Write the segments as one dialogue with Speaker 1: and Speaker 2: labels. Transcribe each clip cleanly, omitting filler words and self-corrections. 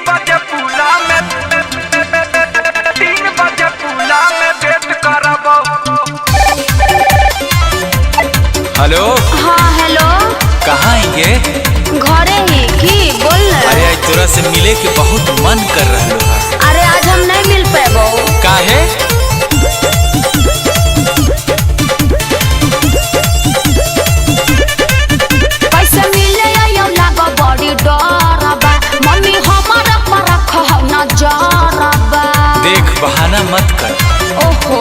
Speaker 1: बजे पुला में 3 बजे पुला में वेट करबो।
Speaker 2: हेलो।
Speaker 3: हाँ हेलो।
Speaker 2: कहाँ है ये?
Speaker 3: घरे ही की बोल ना।
Speaker 2: अरे आज तोरा से मिले के बहुत मन कर रहा है।
Speaker 3: अरे आज हम नहीं मिल पाबो।
Speaker 2: काहे?
Speaker 3: कैसे मिले आयो लागो बड़ी डरबा, मम्मी हमारा पर रख नजरबा।
Speaker 2: देख बहाना मत कर।
Speaker 3: ओहो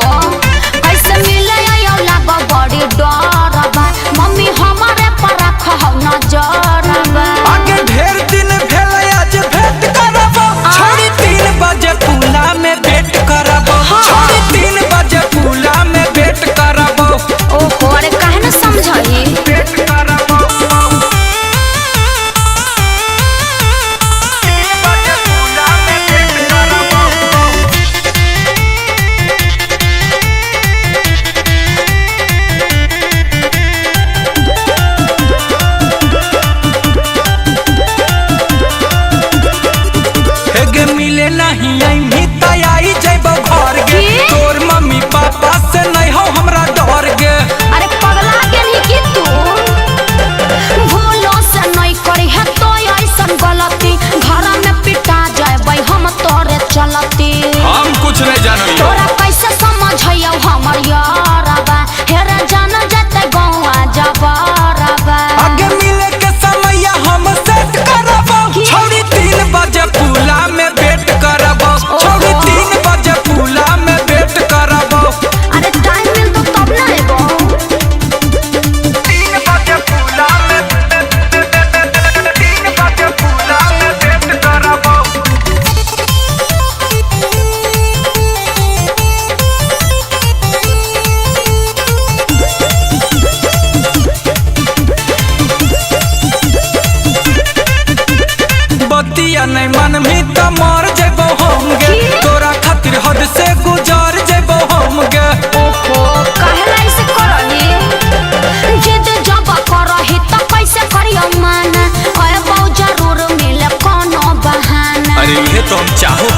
Speaker 3: कैसे मिले आयो लागो बड़ी डरबा, मम्मी हमारे पर रख नजरबा।
Speaker 1: आगे ढेर दिन भेल आज भेट करबो। छोड़ी 3 बजे पुला में वेट करबो। छोड़ी 3 बजे पुला में वेट करबो।
Speaker 3: ओहो अरे काहे न समझही।
Speaker 1: वेट करबो 3 बजे पुला में वेट करबो। हेगे मिले नहीं आई आई जइबो घर गे। तोर मम्मी पापा से नहीं हो हमरा डर गे।
Speaker 3: अरे पगला गेली की तू, भूलो से नहीं करी है तो ऐसन गलती, घर में पिटा जाए हम तोरे चलती।
Speaker 2: हम कुछ नहीं जानो।
Speaker 3: तोरा कैसे समझियो हमर यारबा, हेरे जान जते गौआ जबरबा।
Speaker 1: आगे मिले के समय हम सेट करबो। छोड़ी 3 बजे पुला में वेट करबो। छोड़ी 3 बजे पुला में वेट करबो।
Speaker 3: अरे टाइम मिल तो तब ना एबो।
Speaker 1: 3 बजे पुला में 3 बजे पुला में वेट करबो। बतिया नहीं मन में त मर जेबो हम गे। तोरा खातिर हद से गुजार जेबो हम गे।
Speaker 3: ओहो कहला ऐसे करही, जिद जब करही त कैसे करियो माना, ओए बहु जरूर मिले कोनो बहाना।
Speaker 2: अरे ये तो हम चाहो